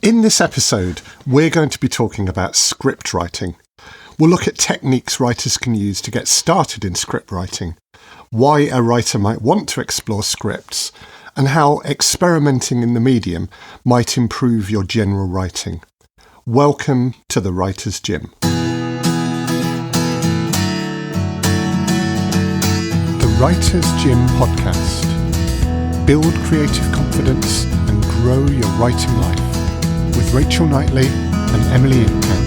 In this episode, we're going to be talking about script writing. We'll look at techniques writers can use to get started in script writing, why a writer might want to explore scripts, and how experimenting in the medium might improve your general writing. Welcome to the Writer's Gym. The Writer's Gym podcast. Build creative confidence and grow your writing life with Rachel Knightley and Emily Inkpen.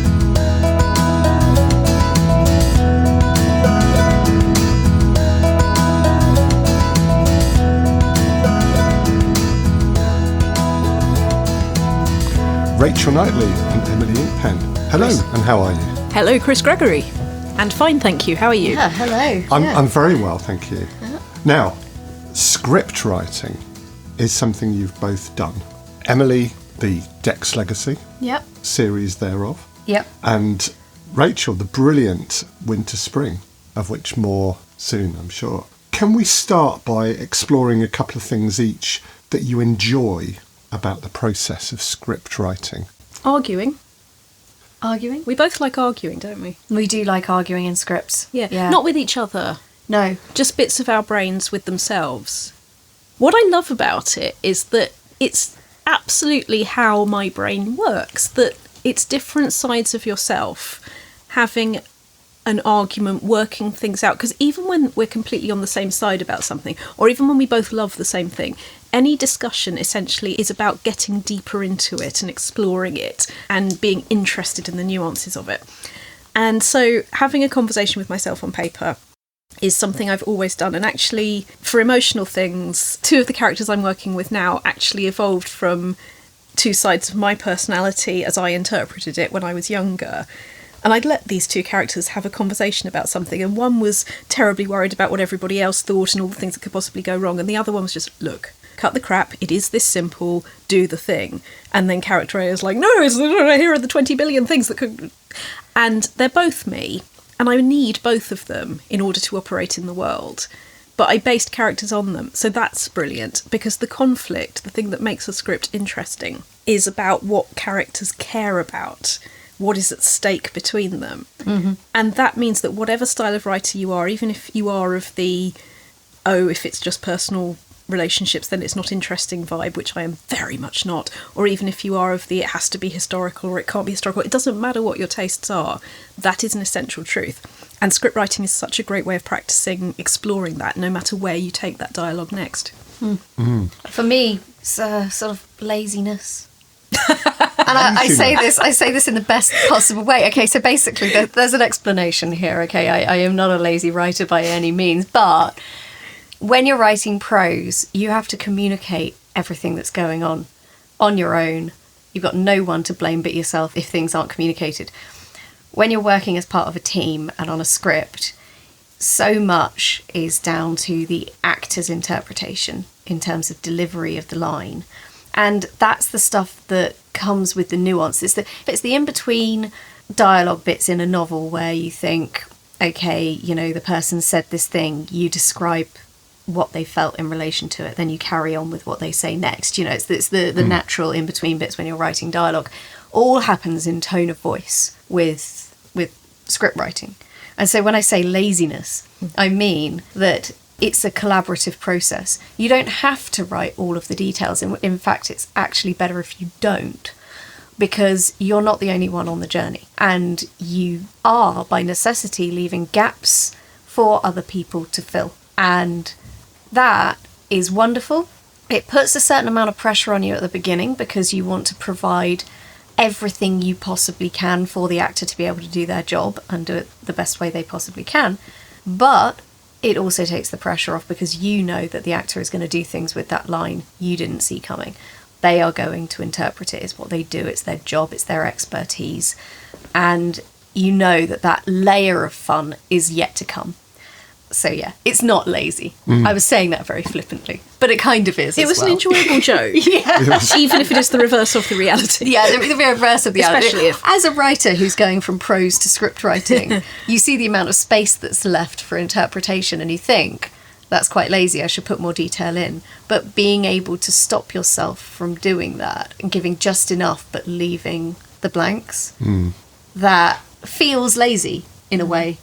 Rachel Knightley and Emily Inkpen. Hello, and how are you? Hello, Chris Gregory. And fine, thank you. How are you? Yeah, hello. I'm very well, thank you. Yeah. Now, script writing is something you've both done. Emily, the Dex Legacy series thereof. Yep. And Rachel, the brilliant Winter Spring, of which more soon, I'm sure. Can we start by exploring a couple of things each that you enjoy about the process of script writing? Arguing. Arguing? We both like arguing, don't we? We do like arguing in scripts. Yeah. Not with each other. No. Just bits of our brains with themselves. What I love about it is that it's absolutely how my brain works, that it's different sides of yourself having an argument, working things out. Because even when we're completely on the same side about something, or even when we both love the same thing, any discussion essentially is about getting deeper into it and exploring it and being interested in the nuances of it. And so having a conversation with myself on paper is something I've always done. And actually, for emotional things, two of the characters I'm working with now actually evolved from two sides of my personality as I interpreted it when I was younger. And I'd let these two characters have a conversation about something, and one was terribly worried about what everybody else thought and all the things that could possibly go wrong, and the other one was just, look, cut the crap, it is this simple, do the thing. And then character A is like, no, here are the 20 billion things that could... And they're both me, and I need both of them in order to operate in the world. But I based characters on them, so that's brilliant, because the conflict, the thing that makes a script interesting, is about what characters care about, what is at stake between them. Mm-hmm. And that means that whatever style of writer you are, even if you are of the, if it's just personal relationships, then it's not interesting vibe, which I am very much not, or even if you are of the it has to be historical or it can't be historical, it doesn't matter what your tastes are, that is an essential truth. And script writing is such a great way of practicing exploring that, no matter where you take that dialogue next. For me, it's sort of laziness. And I say this in the best possible way. Okay, so basically there's an explanation here. Okay, I am not a lazy writer by any means, but when you're writing prose, you have to communicate everything that's going on your own. You've got no one to blame but yourself if things aren't communicated. When you're working as part of a team and on a script, so much is down to the actor's interpretation in terms of delivery of the line. And that's the stuff that comes with the nuance. It's the in-between dialogue bits in a novel where you think, okay, the person said this thing, you describe what they felt in relation to it, then you carry on with what they say next. It's the natural in-between bits when you're writing dialogue. All happens in tone of voice with script writing. And so when I say laziness, I mean that it's a collaborative process. You don't have to write all of the details. In fact, it's actually better if you don't, because you're not the only one on the journey. And you are, by necessity, leaving gaps for other people to fill. And that is wonderful. It puts a certain amount of pressure on you at the beginning because you want to provide everything you possibly can for the actor to be able to do their job and do it the best way they possibly can. But it also takes the pressure off because you know that the actor is going to do things with that line you didn't see coming. They are going to interpret it. It's what they do. It's their job. It's their expertise. And you know that layer of fun is yet to come. So yeah, it's not lazy. I was saying that very flippantly, but it kind of is. It was an enjoyable joke. Yeah. Even if it is the reverse of the reality. Yeah, the reverse of the reality. Especially if... As a writer who's going from prose to script writing, you see the amount of space that's left for interpretation and you think, that's quite lazy, I should put more detail in. But being able to stop yourself from doing that and giving just enough but leaving the blanks, that feels lazy in a way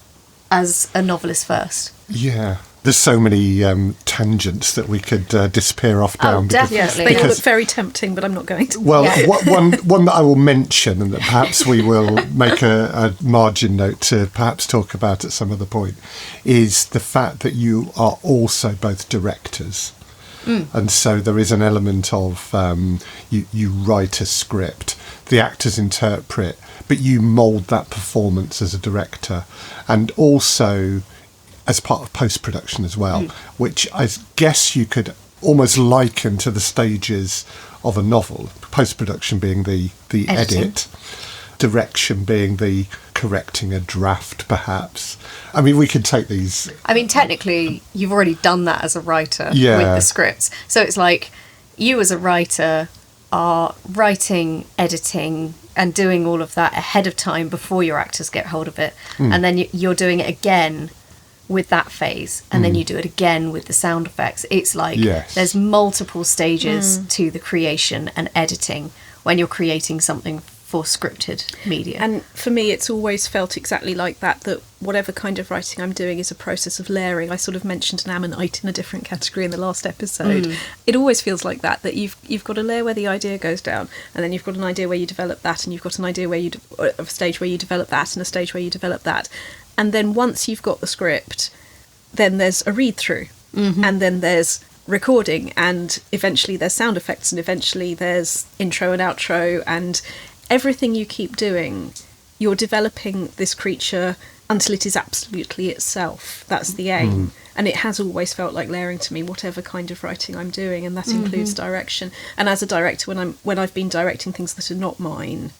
as a novelist first. Yeah. There's so many tangents that we could disappear off down. Definitely. Yes, they look very tempting, but I'm not going to. Well, one that I will mention, and that perhaps we will make a margin note to perhaps talk about at some other point, is the fact that you are also both directors. And so there is an element of you write a script, the actors interpret, but you mould that performance as a director, and also as part of post-production as well, which I guess you could almost liken to the stages of a novel, post-production being the edit, direction being the correcting a draft, perhaps. I mean, we could take these... I mean, technically, you've already done that as a writer with the scripts. So it's like you as a writer are writing, editing, and doing all of that ahead of time before your actors get hold of it. And then you're doing it again with that phase, and then you do it again with the sound effects. It's like there's multiple stages to the creation and editing when you're creating something for scripted media. And for me, it's always felt exactly like that whatever kind of writing I'm doing is a process of layering. I sort of mentioned an ammonite in a different category in the last episode. It always feels like that you've got a layer where the idea goes down, and then you've got an idea where you develop that, and you've got an idea where a stage where you develop that, and a stage where you develop that. And then once you've got the script, then there's a read-through, and then there's recording, and eventually there's sound effects, and eventually there's intro and outro, and everything you keep doing, you're developing this creature until it is absolutely itself. That's the aim. And it has always felt like layering to me, whatever kind of writing I'm doing, and that includes direction. And as a director, when I've been directing things that are not mine,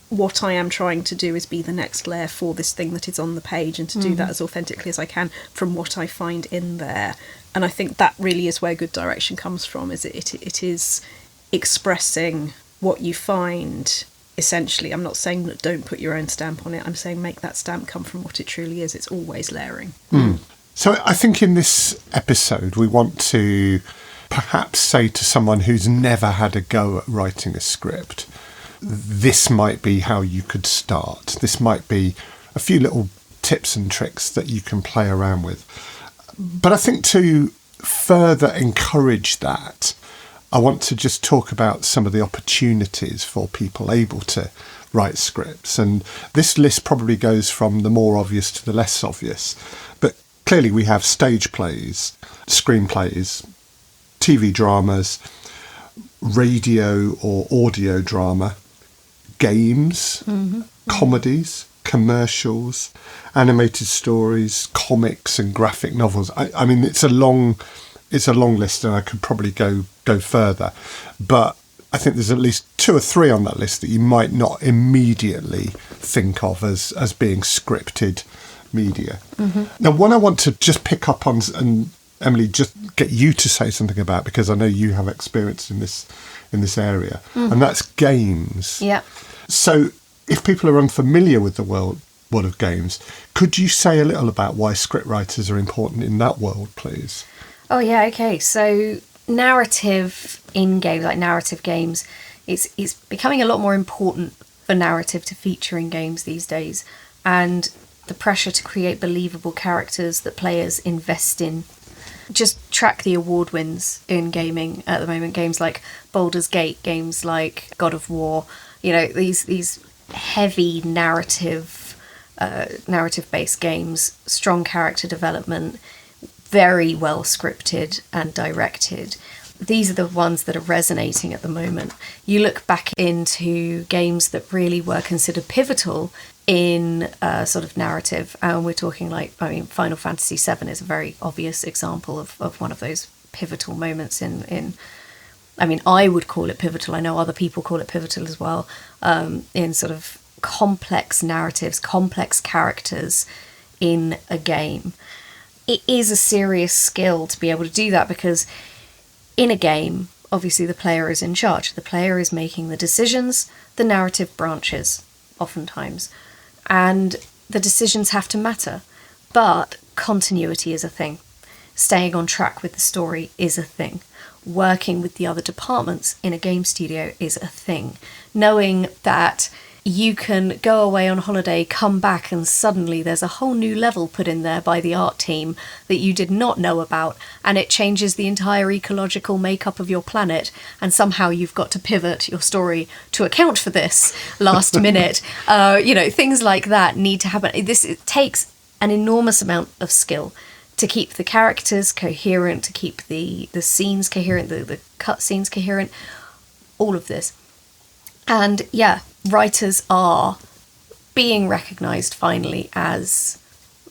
what I am trying to do is be the next layer for this thing that is on the page, and to do that as authentically as I can from what I find in there. And I think that really is where good direction comes from, is it is expressing what you find. Essentially, I'm not saying that don't put your own stamp on it. I'm saying make that stamp come from what it truly is. It's always layering. So I think in this episode, we want to perhaps say to someone who's never had a go at writing a script, this might be how you could start. This might be a few little tips and tricks that you can play around with. But I think to further encourage that, I want to just talk about some of the opportunities for people able to write scripts. And this list probably goes from the more obvious to the less obvious. But clearly we have stage plays, screenplays, TV dramas, radio or audio drama, games, comedies, commercials, animated stories, comics and graphic novels. I mean, it's a long list, and I could probably go further. But I think there's at least 2 or 3 on that list that you might not immediately think of as being scripted media. Now, one I want to just pick up on, and Emily, just get you to say something about, because I know you have experience in this area, and that's games. Yeah. So if people are unfamiliar with the world of games, could you say a little about why scriptwriters are important in that world, please? Oh, yeah, okay. So narrative in games, like narrative games, it's becoming a lot more important for narrative to feature in games these days. And the pressure to create believable characters that players invest in. Just track the award wins in gaming at the moment. Games like Baldur's Gate, games like God of War, these heavy narrative-based games, strong character development, very well scripted and directed. These are the ones that are resonating at the moment. You look back into games that really were considered pivotal in sort of narrative, and we're talking Final Fantasy VII is a very obvious example of one of those pivotal moments in I would call it pivotal. I know other people call it pivotal as well, in sort of complex narratives, complex characters in a game. It is a serious skill to be able to do that, because in a game, obviously the player is in charge. The player is making the decisions, the narrative branches, oftentimes. And the decisions have to matter. But continuity is a thing. staying on track with the story is a thing. Working with the other departments in a game studio is a thing. Knowing that you can go away on holiday, come back, and suddenly there's a whole new level put in there by the art team that you did not know about, and it changes the entire ecological makeup of your planet, and somehow you've got to pivot your story to account for this last minute. Things like that need to happen. It takes an enormous amount of skill to keep the characters coherent, to keep the scenes coherent, the cut scenes coherent, all of this. And yeah, writers are being recognised finally as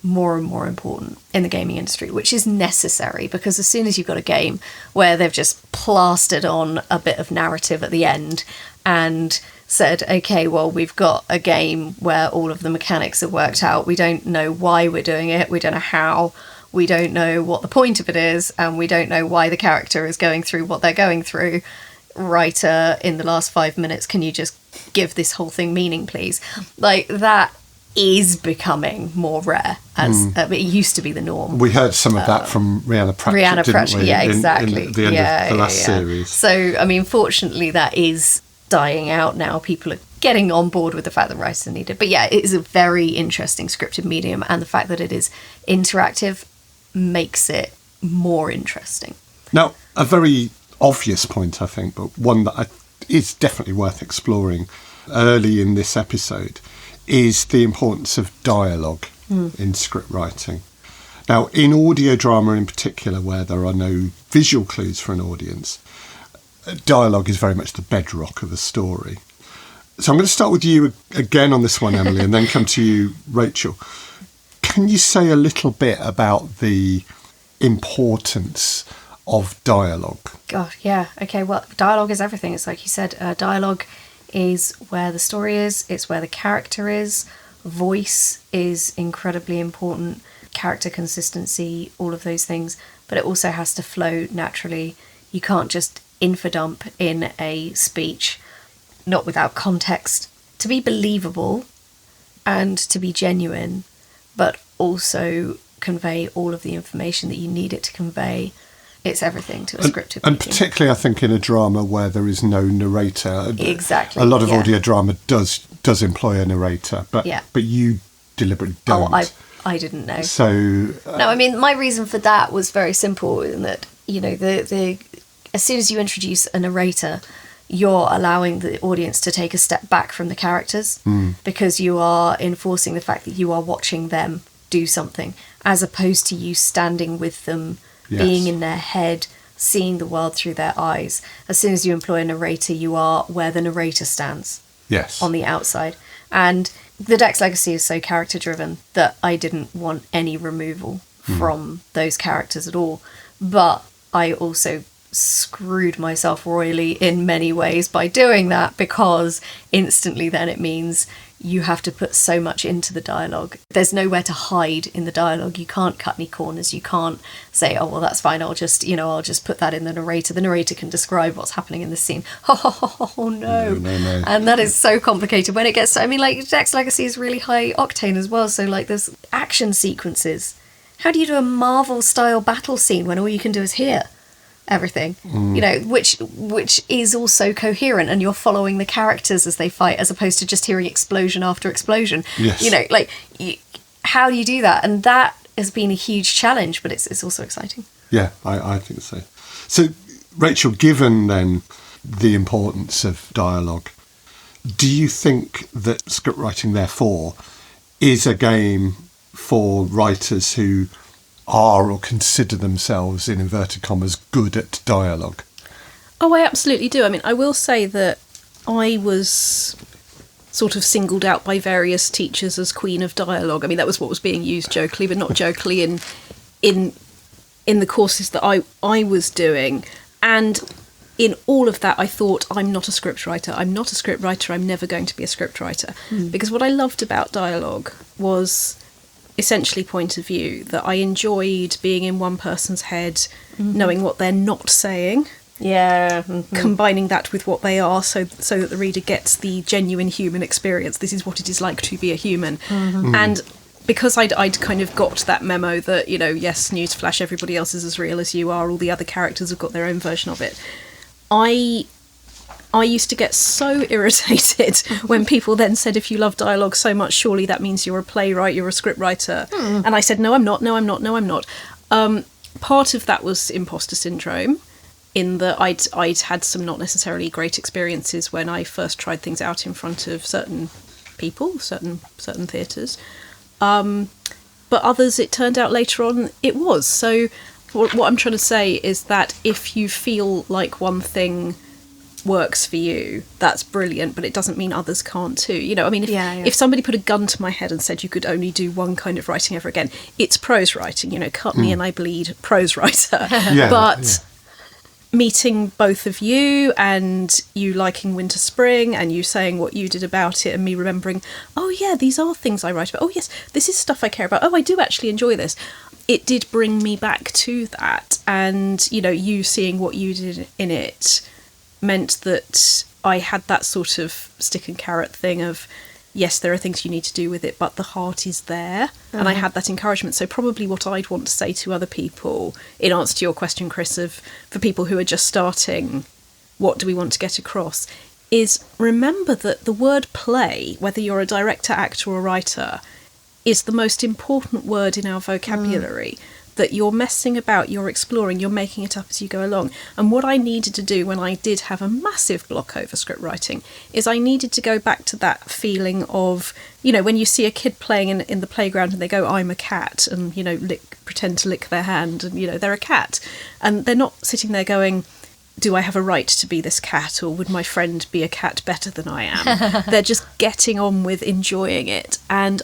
more and more important in the gaming industry, which is necessary, because as soon as you've got a game where they've just plastered on a bit of narrative at the end and said, okay, well, we've got a game where all of the mechanics are worked out, we don't know why we're doing it, we don't know how, we don't know what the point of it is, and we don't know why the character is going through what they're going through. Writer, in the last 5 minutes, can you just give this whole thing meaning, please? Like, that is becoming more rare, as it used to be the norm. We heard some of that from Rhianna Pratchett, didn't we? Yeah, exactly. In the end of the last series. So, I mean, fortunately, that is dying out now. People are getting on board with the fact that writers are needed. But yeah, it is a very interesting scripted medium, and the fact that it is interactive makes it more interesting. Now, a very obvious point, I think, but one that is definitely worth exploring early in this episode, is the importance of dialogue in script writing. Now, in audio drama in particular, where there are no visual clues for an audience, dialogue is very much the bedrock of a story. So I'm going to start with you again on this one, Emily, and then come to you, Rachel. Can you say a little bit about the importance of dialogue? God, yeah. Okay, well, dialogue is everything. It's like you said, dialogue is where the story is, it's where the character is. Voice is incredibly important, character consistency, all of those things, but it also has to flow naturally. You can't just infodump in a speech, not without context, to be believable and to be genuine, but also convey all of the information that you need it to convey. It's everything to a scripted and medium. particularly, I think, in a drama where there is no narrator. Exactly. A lot of audio drama does employ a narrator, but you deliberately don't. Oh, I didn't know. So no, I mean, my reason for that was very simple, in that, you know, the as soon as you introduce a narrator, you're allowing the audience to take a step back from the characters, because you are enforcing the fact that you are watching them do something, as opposed to you standing with them, being in their head, seeing the world through their eyes. As soon as you employ a narrator, you are where the narrator stands. Yes. On the outside. And the Dex Legacy is so character driven that I didn't want any removal from those characters at all. But I also screwed myself royally in many ways by doing that, because instantly then it means you have to put so much into the dialogue. There's nowhere to hide in the dialogue. You can't cut any corners. You can't say, oh, well, that's fine, I'll just put that in the narrator. The narrator can describe what's happening in the scene. Oh, no. No. And that is so complicated when it gets to, I mean, like, Dex Legacy is really high octane as well, so, like, there's action sequences. How do you do a Marvel-style battle scene when all you can do is hear everything, you know, which is also coherent, and you're following the characters as they fight, as opposed to just hearing explosion after explosion. Yes. You know, like, how do you do that? And that has been a huge challenge, but it's also exciting. Yeah, I think so. So, Rachel, given then the importance of dialogue, do you think that script writing, therefore, is a game for writers who are or consider themselves, in inverted commas, good at dialogue? Oh, I absolutely do. I mean, I will say that I was sort of singled out by various teachers as queen of dialogue. I mean, that was what was being used jokingly, but not jokingly in the courses that I was doing. And in all of that, I thought, I'm not a scriptwriter. I'm not a scriptwriter. I'm never going to be a scriptwriter. Because what I loved about dialogue was essentially point of view, that I enjoyed being in one person's head, knowing what they're not saying, combining that with what they are, so that the reader gets the genuine human experience. This is what it is like to be a human. And because I'd kind of got that memo that, you know, yes, newsflash, everybody else is as real as you are, all the other characters have got their own version of it. I used to get so irritated when people then said, if you love dialogue so much, surely that means you're a playwright, you're a scriptwriter. And I said, no, I'm not, no, I'm not, no, I'm not. Part of that was imposter syndrome, in that I'd had some not necessarily great experiences when I first tried things out in front of certain people, certain theatres. But others, it turned out later on, it was. So what I'm trying to say is that if you feel like one thing works for you, that's brilliant, but it doesn't mean others can't too. You know, I mean, if somebody put a gun to my head and said you could only do one kind of writing ever again, it's prose writing, you know, cut me and I bleed, prose writer. But meeting both of you and you liking Winter Spring and you saying what you did about it and me remembering, oh yeah, these are things I write about. Oh yes, this is stuff I care about. Oh, I do actually enjoy this. It did bring me back to that. And, you know, you seeing what you did in it meant that I had that sort of stick and carrot thing of, yes, there are things you need to do with it, but the heart is there. And I had that encouragement. So probably what I'd want to say to other people, in answer to your question, Chris, of for people who are just starting, what do we want to get across, is remember that the word play, whether you're a director, actor or writer, is the most important word in our vocabulary. That you're messing about, you're exploring, you're making it up as you go along. And what I needed to do when I did have a massive block over script writing is I needed to go back to that feeling of, you know, when you see a kid playing in the playground and they go, I'm a cat, and, you know, pretend to lick their hand, and, you know, they're a cat. And they're not sitting there going, do I have a right to be this cat, or would my friend be a cat better than I am? They're just getting on with enjoying it and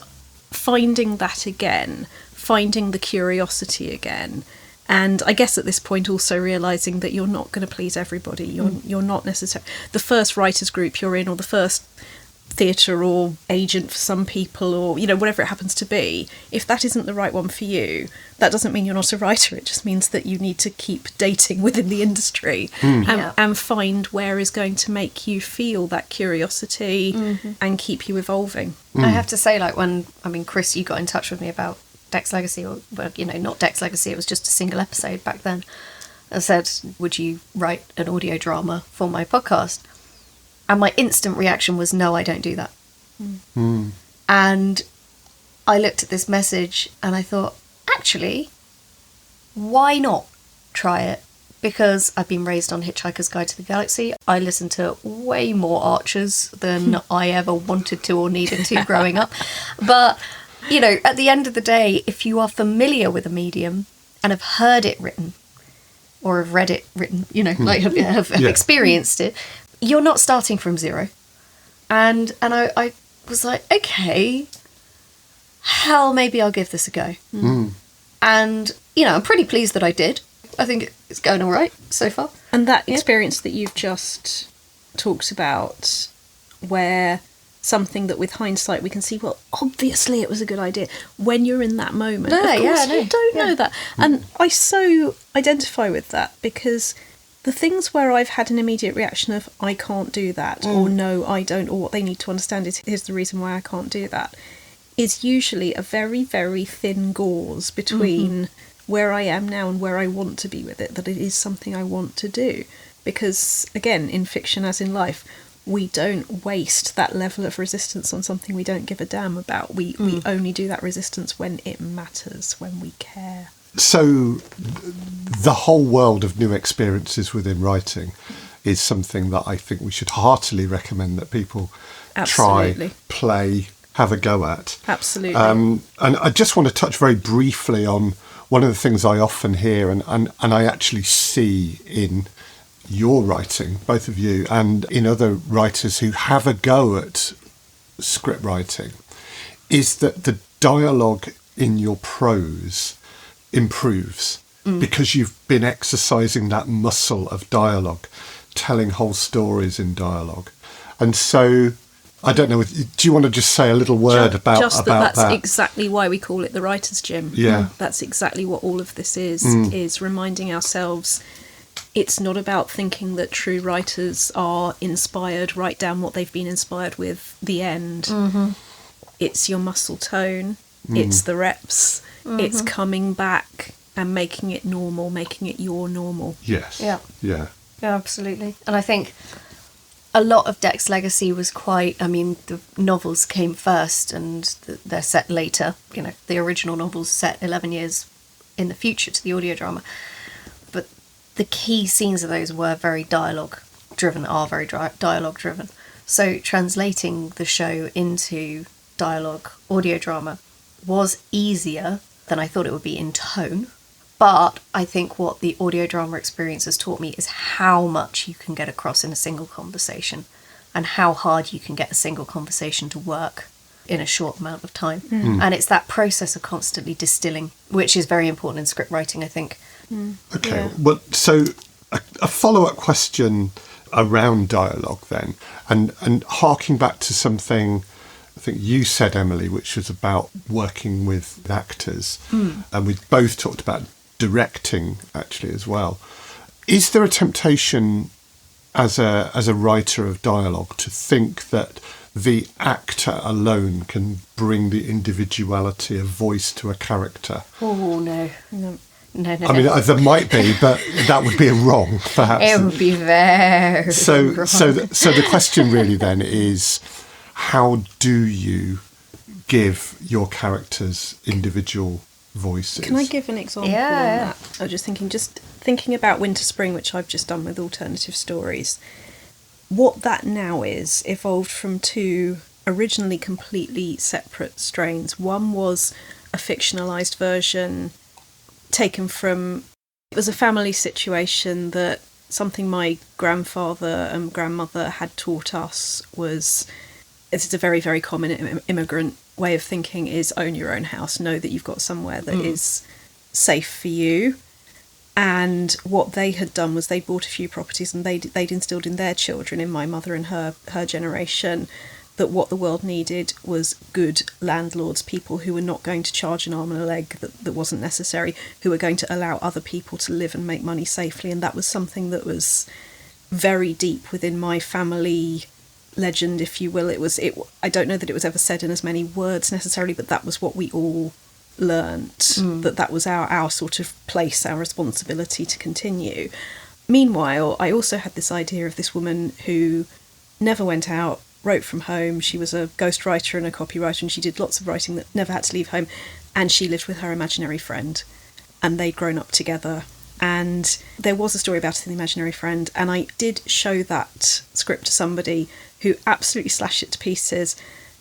finding that again, finding the curiosity again. And I guess at this point also realising that you're not going to please everybody. You're not necessarily the first writers group you're in, or the first theatre or agent for some people, or, you know, whatever it happens to be. If that isn't the right one for you, that doesn't mean you're not a writer. It just means that you need to keep dating within the industry and find where is going to make you feel that curiosity and keep you evolving. I have to say, like, when, I mean, Chris, you got in touch with me about Dex Legacy, or, well, you know, not Dex Legacy, it was just a single episode back then. I said, would you write an audio drama for my podcast? And my instant reaction was, no, I don't do that. And I looked at this message and I thought, actually, why not try it? Because I've been raised on Hitchhiker's Guide to the Galaxy. I listened to way more Archers than I ever wanted to or needed to growing up. But, you know, at the end of the day, if you are familiar with a medium and have heard it written, or have read it written, you know, like have experienced it, you're not starting from zero. And I was like, okay, hell, maybe I'll give this a go. And, you know, I'm pretty pleased that I did. I think it's going all right so far. And that experience that you've just talked about, where something that with hindsight we can see, well, obviously it was a good idea. When you're in that moment, of course you don't know that. And I so identify with that, because the things where I've had an immediate reaction of, I can't do that, or no, I don't, or what they need to understand is, here's the reason why I can't do that, is usually a very, very thin gauze between where I am now and where I want to be with it, that it is something I want to do. Because, again, in fiction as in life, we don't waste that level of resistance on something we don't give a damn about. We only do that resistance when it matters, when we care. So the whole world of new experiences within writing is something that I think we should heartily recommend that people try, play, have a go at. Absolutely. And I just want to touch very briefly on one of the things I often hear and I actually see in your writing, both of you, and in other writers who have a go at script writing, is that the dialogue in your prose improves because you've been exercising that muscle of dialogue, telling whole stories in dialogue. And so, I don't know, do you want to just say a little word about that's that? Exactly why we call it the Writer's Gym. Yeah. That's exactly what all of this is reminding ourselves. It's not about thinking that true writers are inspired, write down what they've been inspired with, the end. It's your muscle tone, it's the reps, it's coming back and making it normal, making it your normal. Yes. Yeah. Yeah. Yeah, absolutely. And I think a lot of Deck's legacy was quite, I mean, the novels came first and they're set later. You know, the original novels set 11 years in the future to the audio drama. But the key scenes of those were very dialogue driven. So translating the show into dialogue audio drama was easier than I thought it would be in tone. But I think what the audio drama experience has taught me is how much you can get across in a single conversation and how hard you can get a single conversation to work in a short amount of time. And it's that process of constantly distilling, which is very important in script writing, I think. Okay. Yeah. Well, so a follow-up question around dialogue then, and harking back to something I think you said, Emily, which was about working with actors, and we both talked about directing actually as well. Is there a temptation as a writer of dialogue to think that the actor alone can bring the individuality of voice to a character? Oh, no. No. I mean, there might be, but that would be a wrong, perhaps. It would be very wrong. So the question really then is, how do you give your characters individual voices? Can I give an example on that? I was just thinking about Winter Spring, which I've just done with alternative stories. What that now is evolved from two originally completely separate strains. One was a fictionalised version taken from, it was a family situation that something my grandfather and grandmother had taught us was, it's a very, very common immigrant way of thinking, is own your own house, know that you've got somewhere that is safe for you. And what they had done was they bought a few properties and they'd instilled in their children, in my mother and her generation, that what the world needed was good landlords, people who were not going to charge an arm and a leg that wasn't necessary, who were going to allow other people to live and make money safely. And that was something that was very deep within my family legend, if you will. I don't know that it was ever said in as many words necessarily, but that was what we all learnt, that was our sort of place, our responsibility to continue. Meanwhile, I also had this idea of this woman who never went out, wrote from home. She was a ghostwriter and a copywriter, and she did lots of writing that never had to leave home, and she lived with her imaginary friend, and they'd grown up together. And there was a story about it in The Imaginary Friend, and I did show that script to somebody who absolutely slashed it to pieces,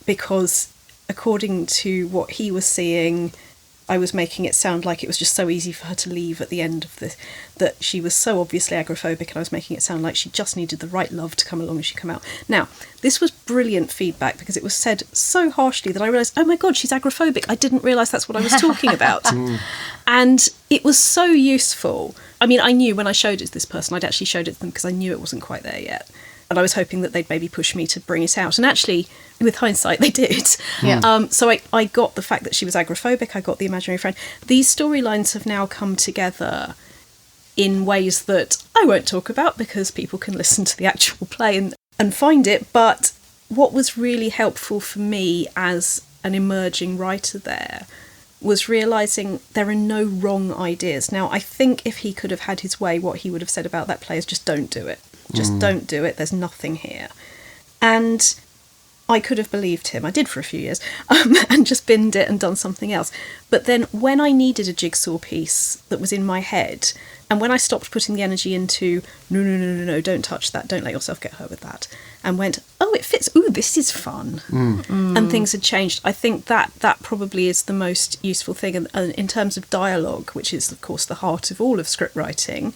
because according to what he was seeing, I was making it sound like it was just so easy for her to leave at the end of this, that she was so obviously agoraphobic, and I was making it sound like she just needed the right love to come along and she'd come out. Now, this was brilliant feedback, because it was said so harshly that I realised, oh my God, she's agoraphobic. I didn't realise that's what I was talking about. And it was so useful. I mean, I knew when I showed it to this person, I'd actually showed it to them because I knew it wasn't quite there yet. And I was hoping that they'd maybe push me to bring it out. And actually, with hindsight, they did. Yeah. So I got the fact that she was agoraphobic, I got the imaginary friend. These storylines have now come together in ways that I won't talk about, because people can listen to the actual play and find it. But what was really helpful for me as an emerging writer there was realising there are no wrong ideas. Now, I think if he could have had his way, what he would have said about that play is just don't do it. Just don't do it. There's nothing here. And I could have believed him. I did for a few years, and just binned it and done something else. But then when I needed a jigsaw piece that was in my head, and when I stopped putting the energy into, no, don't touch that, don't let yourself get hurt with that, and went, oh, it fits, ooh, this is fun, and things had changed, I think that probably is the most useful thing. And in terms of dialogue, which is, of course, the heart of all of script writing,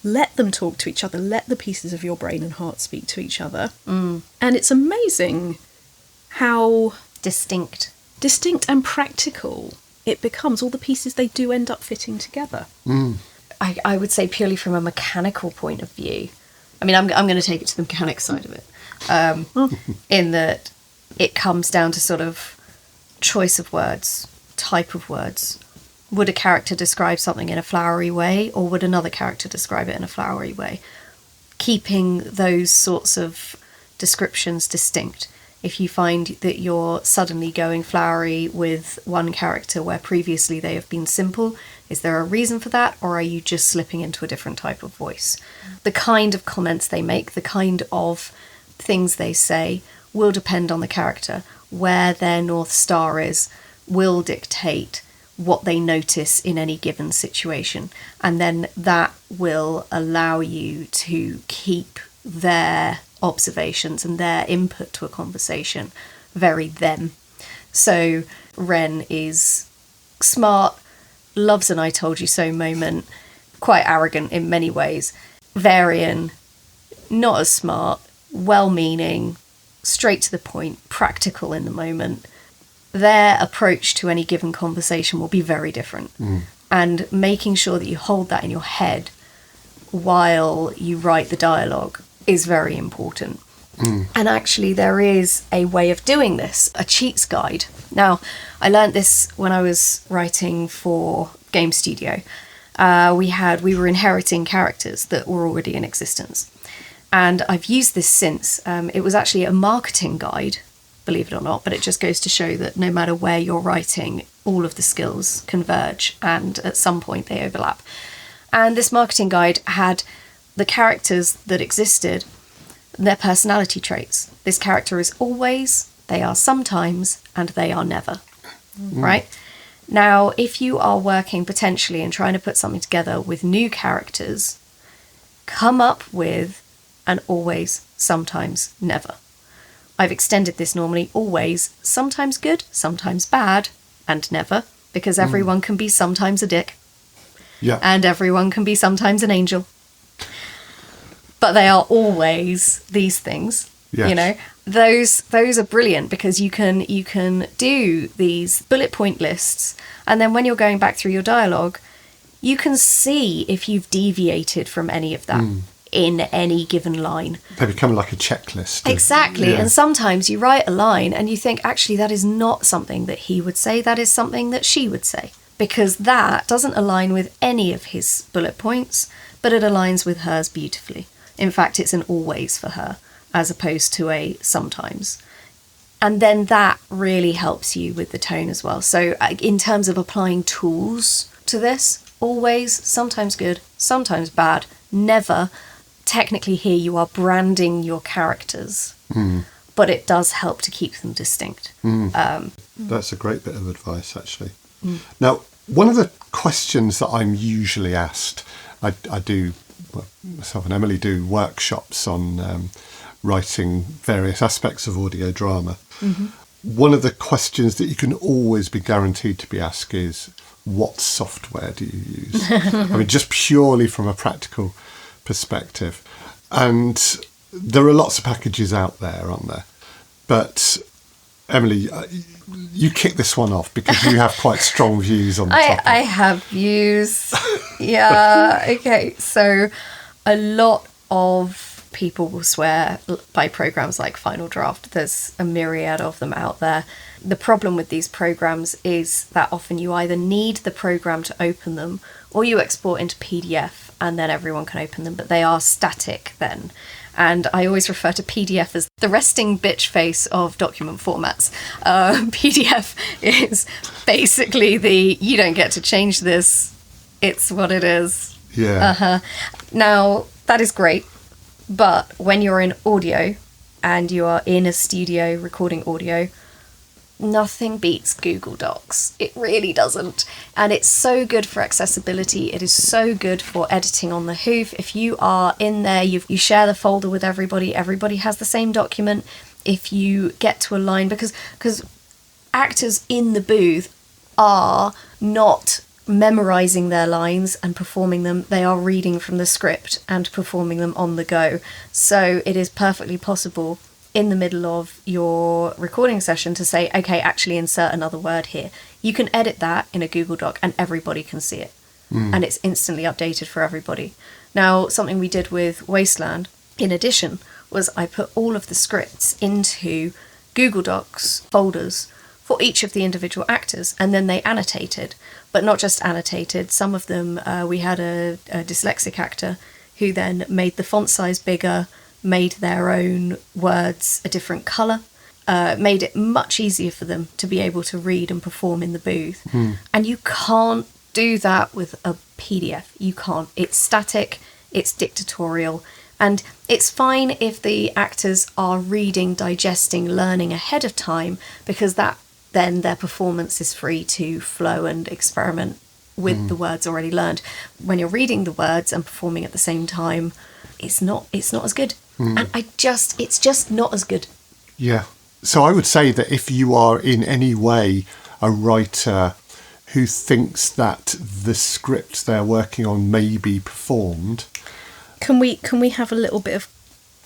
let them talk to each other, let the pieces of your brain and heart speak to each other. And it's amazing how distinct and practical it becomes. All the pieces, they do end up fitting together. I would say purely from a mechanical point of view. I mean, I'm going to take it to the mechanic side of it, in that it comes down to sort of choice of words, type of words. Would a character describe something in a flowery way, or would another character describe it in a flowery way? Keeping those sorts of descriptions distinct If you find that you're suddenly going flowery with one character where previously they have been simple, is there a reason for that, or are you just slipping into a different type of voice? The kind of comments they make, the kind of things they say, will depend on the character. Where their North Star is will dictate what they notice in any given situation. And then that will allow you to keep their observations and their input to a conversation very them. So Ren is smart, loves an I told you so moment, quite arrogant in many ways. Varian, not as smart, well-meaning, straight to the point, practical in the moment. Their approach to any given conversation will be very different. And making sure that you hold that in your head while you write the dialogue is very important. And actually there is a way of doing this, a cheats guide. Now, I learned this when I was writing for Game Studio. We were inheriting characters that were already in existence. And I've used this since. It was actually a marketing guide, believe it or not, but it just goes to show that no matter where you're writing, all of the skills converge and at some point they overlap. And this marketing guide had the characters that existed, their personality traits. This character is always, they are sometimes, and they are never. Right? Now, if you are working potentially and trying to put something together with new characters, come up with an always, sometimes, never. I've extended this normally always, sometimes good, sometimes bad, and never, because everyone can be sometimes a dick. Yeah. And everyone can be sometimes an angel. But they are always these things. Yes. You know, those are brilliant because you can do these bullet point lists, and then when you're going back through your dialogue, you can see if you've deviated from any of that in any given line. They become like a checklist. Exactly. Yeah. And sometimes you write a line and you think, actually, that is not something that he would say. That is something that she would say. Because that doesn't align with any of his bullet points, but it aligns with hers beautifully. In fact, it's an always for her, as opposed to a sometimes. And then that really helps you with the tone as well. So in terms of applying tools to this, always, sometimes good, sometimes bad, never. Technically here you are branding your characters, but it does help to keep them distinct. That's a great bit of advice, actually. Now, one of the questions that I'm usually asked, I do, well, myself and Emily do workshops on writing various aspects of audio drama. One of the questions that you can always be guaranteed to be asked is, what software do you use? I mean, just purely from a practical perspective. And there are lots of packages out there, aren't there? But Emily, you kick this one off because you have quite strong views on the topic. I have views. Yeah, okay. So a lot of people will swear by programs like Final Draft. There's a myriad of them out there. The problem with these programs is that often you either need the program to open them or you export into PDF and then everyone can open them, but they are static then. And I always refer to PDF as the resting bitch face of document formats. PDF is basically you don't get to change this, it's what it is. Yeah. Now, that is great, but when you're in audio and you are in a studio recording audio, nothing beats Google Docs. It really doesn't. And it's so good for accessibility. It is so good for editing on the hoof. If you are in there, you share the folder with everybody. Everybody has the same document. If you get to a line, because actors in the booth are not memorizing their lines and performing them. They are reading from the script and performing them on the go. So it is perfectly possible in the middle of your recording session to say, okay, actually insert another word here. You can edit that in a Google Doc and everybody can see it. And it's instantly updated for everybody. Now, something we did with Wasteland, in addition, was I put all of the scripts into Google Docs folders for each of the individual actors, and then they annotated. But not just annotated, some of them, we had a dyslexic actor who then made the font size bigger, made their own words a different colour, made it much easier for them to be able to read and perform in the booth. And you can't do that with a PDF. You can't. It's static, it's dictatorial, and it's fine if the actors are reading, digesting, learning ahead of time, because that then their performance is free to flow and experiment with the words already learned. When you're reading the words and performing at the same time, it's not as good. And it's just not as good. Yeah. So I would say that if you are in any way a writer who thinks that the script they're working on may be performed. Can we have a little bit of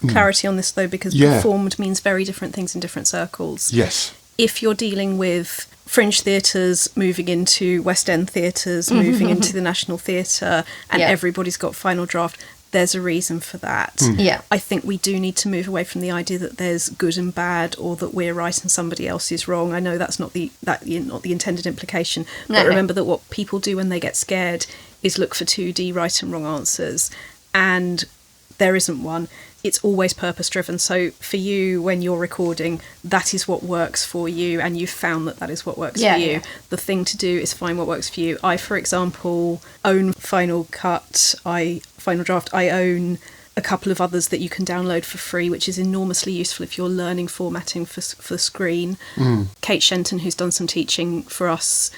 clarity on this though, because performed means very different things in different circles. Yes. If you're dealing with fringe theatres moving into West End theatres, moving into the National Theatre, and everybody's got final draft, there's a reason for that. Yeah. I think we do need to move away from the idea that there's good and bad, or that we're right and somebody else is wrong. I know that's not the intended implication, but remember that what people do when they get scared is look for 2D right and wrong answers, and there isn't one. It's always purpose driven. So for you, when you're recording, that is what works for you, and you've found that is what works for you. Yeah. The thing to do is find what works for you. I, for example, own Final Cut, Final Draft. I own a couple of others that you can download for free, which is enormously useful if you're learning formatting for screen. Kate Shenton, who's done some teaching for us,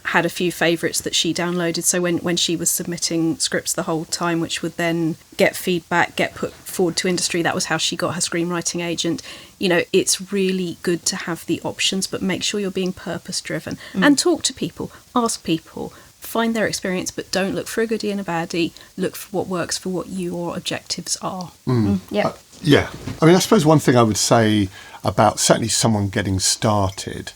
had a few favourites that she downloaded, so when she was submitting scripts the whole time, which would then get feedback, get put forward to industry, that was how she got her screenwriting agent. You know, it's really good to have the options, but make sure you're being purpose driven and talk to people, ask people, find their experience, but don't look for a goodie and a baddie. Look for what works for what your objectives are. Yeah. Yeah. I mean, I suppose one thing I would say about certainly someone getting started,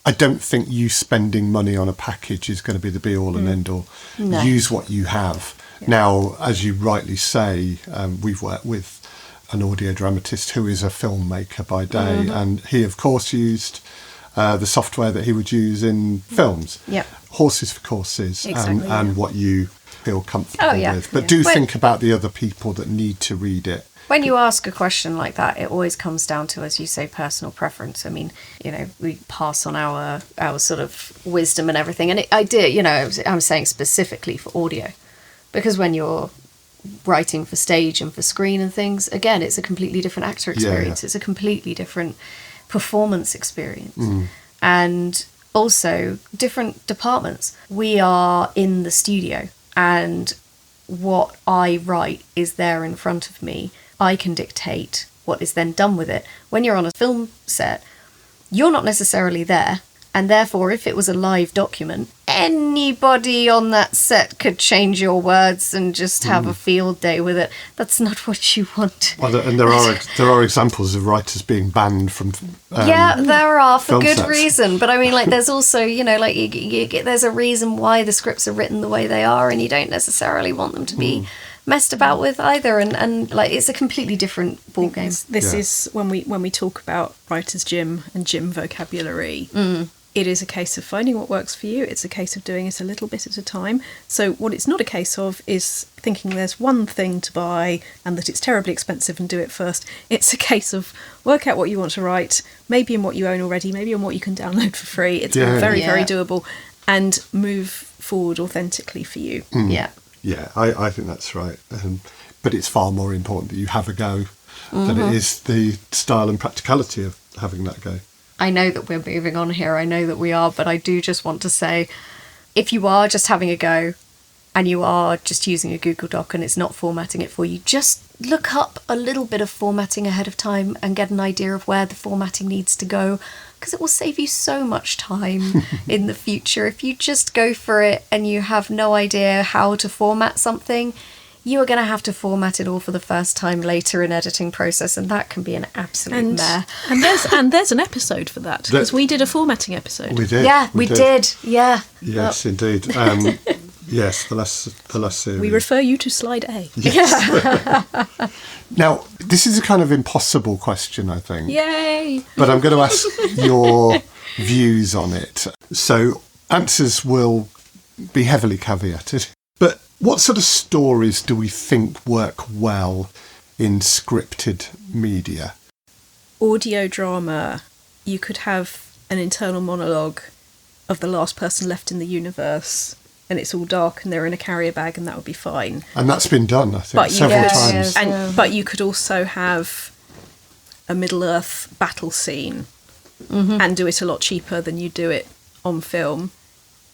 I don't think you spending money on a package is going to be the be-all and end-all. No. Use what you have. Yeah. Now, as you rightly say, we've worked with an audio dramatist who is a filmmaker by day, and he, of course, used the software that he would use in films. Yeah. Horses for courses, exactly, and what you feel comfortable with. But do think about the other people that need to read it. When you ask a question like that, it always comes down to, as you say, personal preference. I mean, you know, we pass on our sort of wisdom and everything. And I'm saying specifically for audio, because when you're writing for stage and for screen and things, again, it's a completely different actor experience. Yeah. It's a completely different performance experience. And also different departments. We are in the studio, and what I write is there in front of me. I can dictate what is then done with it. When you're on a film set, you're not necessarily there, and therefore if it was a live document, anybody on that set could change your words and just have a field day with it. That's not what you want. Well, and there are examples of writers being banned from there are, for good sets. Reason. But I mean, like, there's also, like, there's a reason why the scripts are written the way they are, and you don't necessarily want them to be messed about with either, and like, it's a completely different ball game. This is when we talk about writer's gym and gym vocabulary. It is a case of finding what works for you. It's a case of doing it a little bit at a time. So what it's not a case of is thinking there's one thing to buy and that it's terribly expensive and do it first. It's a case of work out what you want to write, maybe in what you own already, maybe in what you can download for free. It's very doable, and move forward authentically for you. Yeah, I think that's right. But it's far more important that you have a go than it is the style and practicality of having that go. I know that we're moving on here. I know that we are, but I do just want to say, if you are just having a go and you are just using a Google Doc and it's not formatting it for you, just look up a little bit of formatting ahead of time and get an idea of where the formatting needs to go, because it will save you so much time in the future. If you just go for it and you have no idea how to format something, you are going to have to format it all for the first time later in editing process, and that can be an absolute mare. And there's an episode for that, because we did a formatting episode. We did. Yeah, we did. Yeah. Yes, indeed. Yes, the last series. We refer you to slide A. Yes. Now, this is a kind of impossible question, I think. Yay! But I'm going to ask your views on it. So answers will be heavily caveated. But what sort of stories do we think work well in scripted media? Audio drama you could have an internal monologue of the last person left in the universe, and it's all dark and they're in a carrier bag, and that would be fine. And that's been done, I think, several times. But you could also have a Middle-earth battle scene and do it a lot cheaper than you do it on film.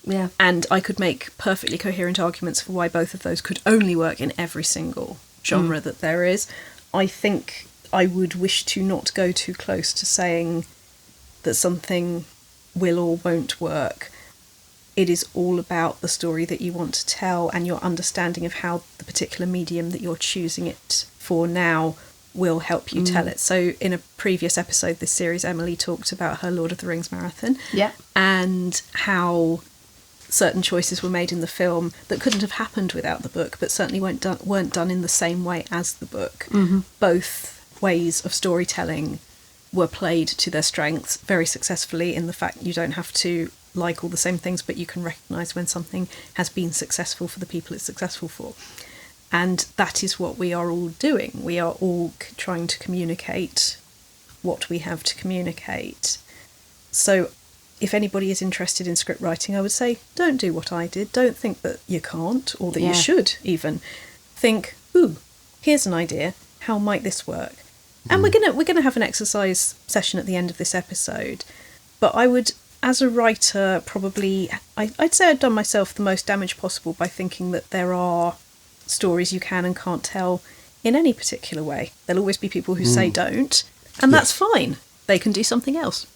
Yeah. And I could make perfectly coherent arguments for why both of those could only work in every single genre that there is. I think I would wish to not go too close to saying that something will or won't work. It is all about the story that you want to tell and your understanding of how the particular medium that you're choosing it for now will help you tell it. So in a previous episode this series, Emily talked about her Lord of the Rings marathon. Yeah. And how certain choices were made in the film that couldn't have happened without the book, but certainly weren't done in the same way as the book. Both ways of storytelling were played to their strengths very successfully, in the fact you don't have to like all the same things, but you can recognise when something has been successful for the people it's successful for. And that is what we are all doing. We are all trying to communicate what we have to communicate. So if anybody is interested in script writing, I would say, don't do what I did. Don't think that you can't, or that you should even. Think, ooh, here's an idea. How might this work? And we're gonna have an exercise session at the end of this episode. But I would, as a writer, probably, I'd say I'd done myself the most damage possible by thinking that there are stories you can and can't tell in any particular way. There'll always be people who say don't, and that's fine. They can do something else.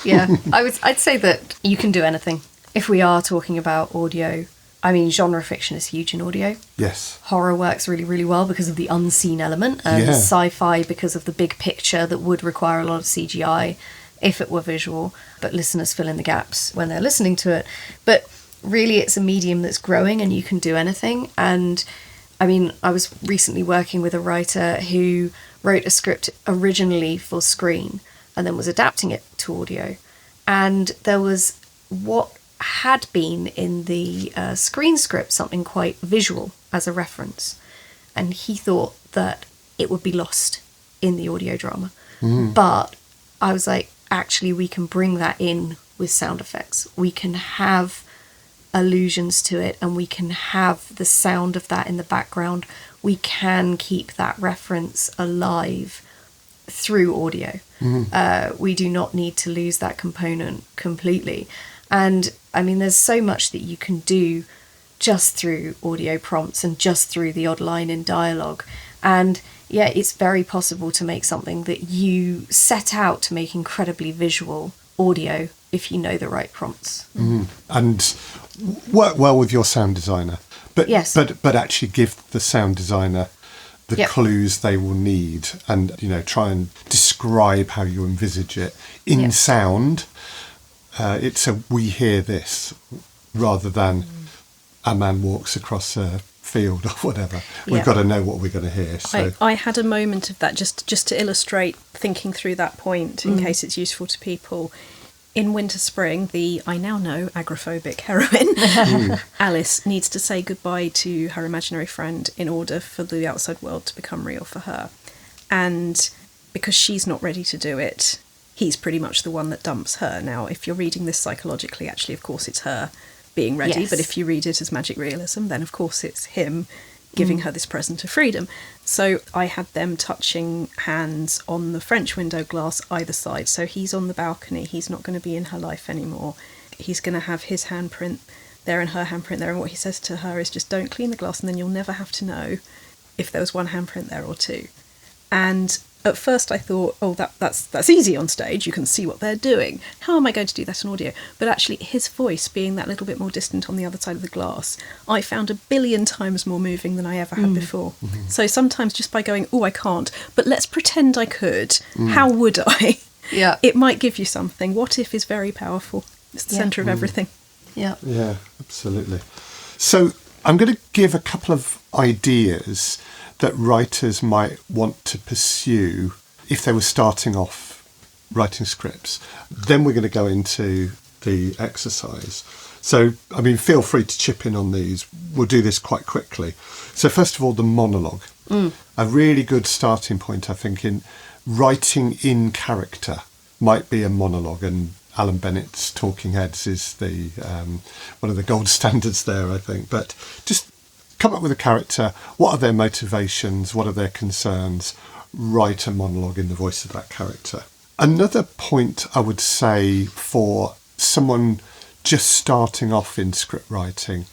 Yeah, I'd say that you can do anything. If we are talking about audio, I mean, genre fiction is huge in audio. Yes. Horror works really, really well because of the unseen element, and sci-fi because of the big picture that would require a lot of CGI if it were visual, but listeners fill in the gaps when they're listening to it. But really, it's a medium that's growing and you can do anything. And I mean, I was recently working with a writer who wrote a script originally for screen and then was adapting it to audio. And there was what had been in the screen script something quite visual as a reference. And he thought that it would be lost in the audio drama. But I was like, actually, we can bring that in with sound effects. We can have allusions to it, and we can have the sound of that in the background. We can keep that reference alive through audio. We do not need to lose that component completely. And I mean, there's so much that you can do just through audio prompts and just through the odd line in dialogue. And yeah, it's very possible to make something that you set out to make incredibly visual audio if you know the right prompts. And work well with your sound designer. But yes. but actually give the sound designer the clues they will need, and try and describe how you envisage it in sound. It's a we hear this rather than a man walks across a field or whatever. We've got to know what we're going to hear. So I had a moment of that just to illustrate thinking through that point in case it's useful to people. In Winter Spring, the, I now know, agoraphobic heroine, Alice, needs to say goodbye to her imaginary friend in order for the outside world to become real for her. And because she's not ready to do it, he's pretty much the one that dumps her. Now, if you're reading this psychologically, actually, of course, it's her being ready. Yes. But if you read it as magic realism, then, of course, it's him giving her this present of freedom. So I had them touching hands on the French window glass either side. So he's on the balcony. He's not going to be in her life anymore. He's going to have his handprint there and her handprint there. And what he says to her is just don't clean the glass, and then you'll never have to know if there was one handprint there or two. And at first I thought, oh, that's easy on stage. You can see what they're doing. How am I going to do that in audio? But actually his voice being that little bit more distant on the other side of the glass, I found 1 billion times more moving than I ever had before. So sometimes just by going, oh, I can't, but let's pretend I could. How would I? Yeah. It might give you something. What if is very powerful. It's the centre of everything. Yeah. Yeah, absolutely. So I'm going to give a couple of ideas that writers might want to pursue if they were starting off writing scripts. Then we're going to go into the exercise. So, I mean, feel free to chip in on these. We'll do this quite quickly. So first of all, the monologue. A really good starting point, I think, in writing in character might be a monologue, and Alan Bennett's Talking Heads is the one of the gold standards there, I think. But just come up with a character. What are their motivations? What are their concerns? Write a monologue in the voice of that character. Another point I would say for someone just starting off in script writing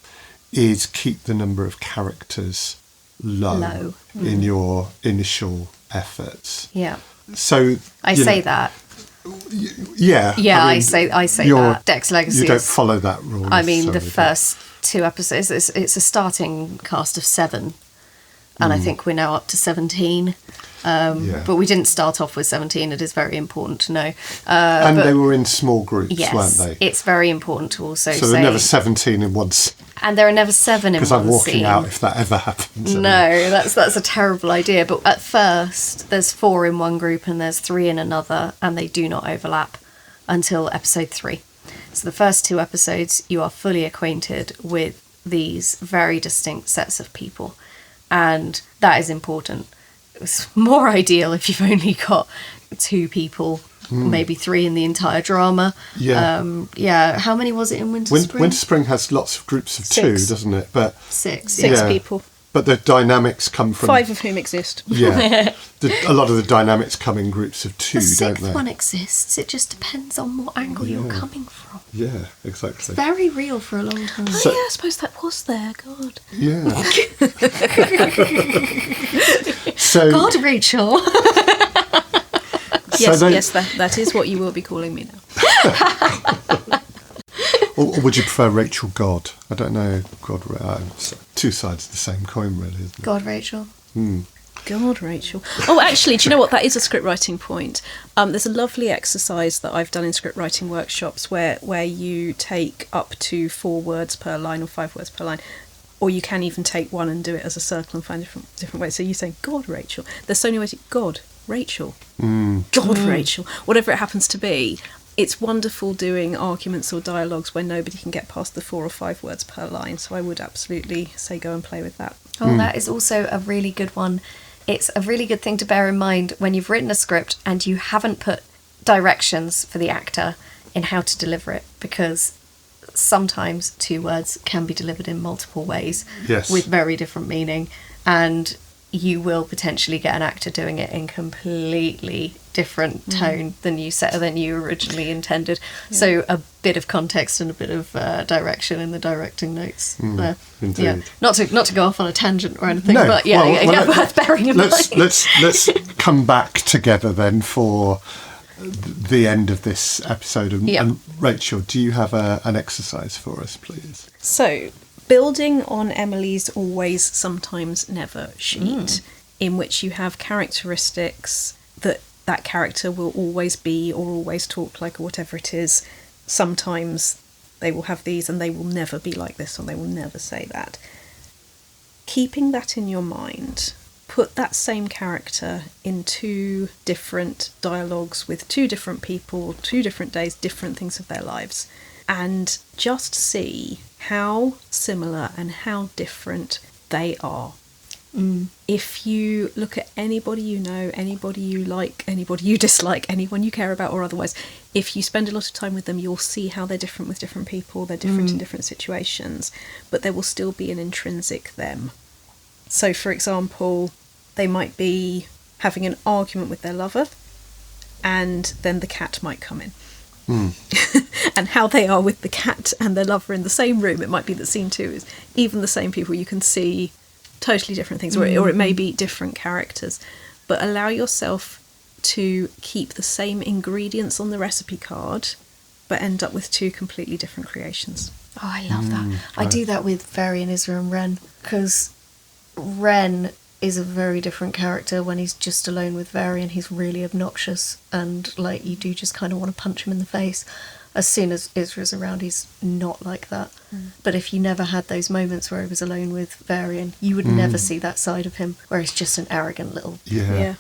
is keep the number of characters low. In your initial efforts. Yeah. So I say that. Yeah. Yeah, I say that. Dex Legacy. You don't follow that rule. I mean, the first 2 episodes, it's a starting cast of 7. And I think we're now up to 17. But we didn't start off with 17. It is very important to know. And they were in small groups, yes, weren't they? It's very important to also say. So there are never 17 in one scene. And there are never 7 in one scene. Because I'm walking out if that ever happens. No, that's a terrible idea. But at first, there's 4 in one group and there's 3 in another, and they do not overlap until episode 3. So the first 2 episodes, you are fully acquainted with these very distinct sets of people. And that is important. It's more ideal if you've only got 2 people, maybe 3 in the entire drama. Yeah. How many was it in Winter Spring? Winter Spring has lots of groups of 2, doesn't it? But 6. 6 people. But the dynamics come from 5 of whom exist. Yeah, a lot of the dynamics come in groups of 2, The don't 6th they? one exists. It just depends on what angle you're coming from. Yeah, exactly. Very real for a long time. Oh, yeah, I suppose that was there. God. Yeah. So God, Rachel. Yes, that is what you will be calling me now. Or would you prefer Rachel God? I don't know. God, 2 sides of the same coin, really, isn't it? God, Rachel. God, Rachel. Oh, actually, do you know what? That is a script writing point. There's a lovely exercise that I've done in script writing workshops where you take up to 4 words per line or 5 words per line. Or you can even take 1 and do it as a circle and find different ways. So you say, God, Rachel. There's so many ways. God, Rachel. God, Rachel. Whatever it happens to be. It's wonderful doing arguments or dialogues where nobody can get past the 4 or 5 words per line. So I would absolutely say go and play with that. Oh, that is also a really good one. It's a really good thing to bear in mind when you've written a script and you haven't put directions for the actor in how to deliver it, because sometimes 2 words can be delivered in multiple ways with very different meaning, and you will potentially get an actor doing it in completely different tone than you originally intended. So a bit of context and a bit of direction in the directing notes there. Indeed. Yeah. Not to go off on a tangent or anything, No, but worth bearing in mind. Let's come back together then for the end of this episode. And Rachel, do you have an exercise for us, please? So, building on Emily's always, sometimes, never sheet, in which you have characteristics that character will always be or always talk like or whatever it is. Sometimes they will have these and they will never be like this or they will never say that. Keeping that in your mind, put that same character in 2 different dialogues with 2 different people, 2 different days, different things of their lives, and just see how similar and how different they are. If you look at anybody you know, anybody you like, anybody you dislike, anyone you care about or otherwise, if you spend a lot of time with them, you'll see how they're different with different people, they're different in different situations, but there will still be an intrinsic them. So, for example, they might be having an argument with their lover, and then the cat might come in. And how they are with the cat and their lover in the same room, it might be that scene 2 is even the same people, you can see totally different things, or it may be different characters, but allow yourself to keep the same ingredients on the recipe card but end up with 2 completely different creations. Oh, I love that. I do that with Varian, Isra and Ren, because Ren is a very different character. When he's just alone with Varian, he's really obnoxious and like you do just kind of want to punch him in the face. As soon as Isra's around, he's not like that. But if you never had those moments where he was alone with Varian, you would never see that side of him, where he's just an arrogant little... Yeah.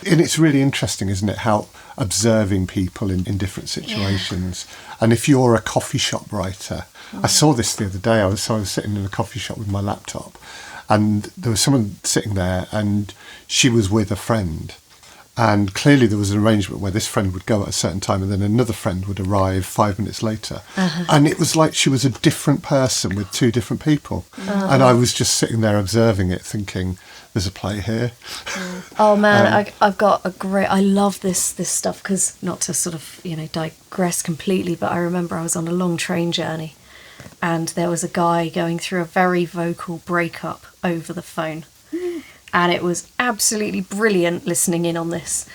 And it's really interesting, isn't it, how observing people in different situations. And if you're a coffee shop writer, I saw this the other day. I was sitting in a coffee shop with my laptop, and there was someone sitting there, and she was with a friend. And clearly there was an arrangement where this friend would go at a certain time and then another friend would arrive 5 minutes later. And it was like she was a different person with two different people. And I was just sitting there observing it, thinking, there's a play here. Oh man, I've got a great. I love this stuff because, not to sort of digress completely, but I remember I was on a long train journey, and there was a guy going through a very vocal breakup over the phone, and it was absolutely brilliant listening in on this.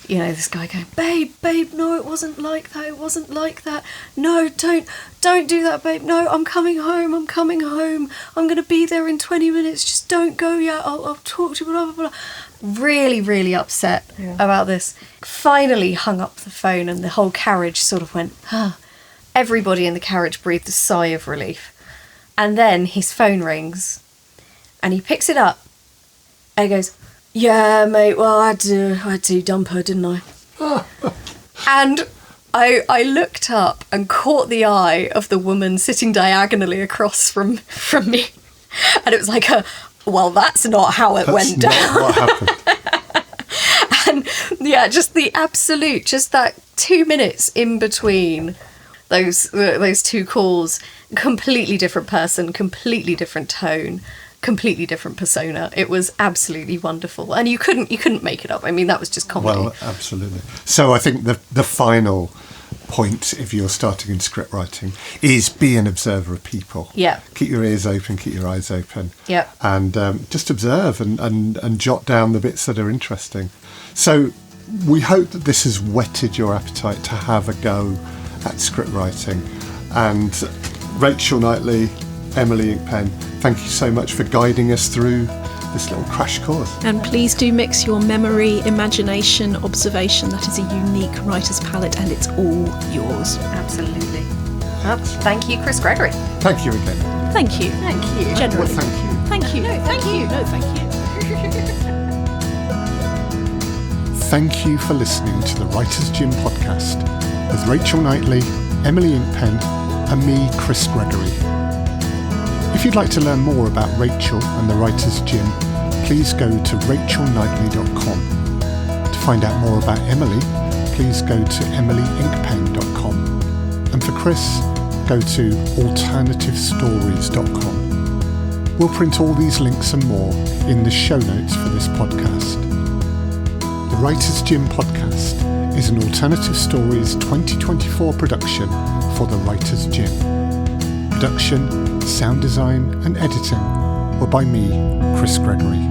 This guy going, babe, no, it wasn't like that. No, don't do that, babe. No, I'm coming home. I'm going to be there in 20 minutes. Just don't go yet. I'll talk to you, blah, blah, blah. Really, really upset about this. Finally hung up the phone and the whole carriage sort of went, Everybody in the carriage breathed a sigh of relief. And then his phone rings and he picks it up and he goes, yeah, mate, well, I had to dump her, didn't I? And I looked up and caught the eye of the woman sitting diagonally across from me. And it was like, well, that's not how it went down. That's not what happened. And just the absolute, just that 2 minutes in between those two calls, completely different person, completely different tone, completely different persona. It was absolutely wonderful, and you couldn't make it up. I mean, that was just comedy. Well, absolutely. So I think the final point, if you're starting in script writing, is be an observer of people. Yeah. Keep your ears open, keep your eyes open. Yeah. And just observe and jot down the bits that are interesting. So we hope that this has whetted your appetite to have a go at script writing. And Rachel Knightley, Emily Inkpen, thank you so much for guiding us through this little crash course. And please do mix your memory, imagination, observation. That is a unique writer's palette and it's all yours. Absolutely. Thank you, Chris Gregory. Thank you again. Thank you. Thank you. Generally. Well, thank you. Thank you. No, thank you. No, thank you. Thank you for listening to the Writer's Gym podcast with Rachel Knightley, Emily Inkpen and me, Chris Gregory. If you'd like to learn more about Rachel and the Writer's Gym, please go to rachelknightley.com. To find out more about Emily, please go to emilyinkpen.com. And for Chris, go to alternativestories.com. We'll print all these links and more in the show notes for this podcast. The Writer's Gym podcast is an Alternative Stories 2024 production for the Writer's Gym. Production, sound design and editing were by me, Chris Gregory.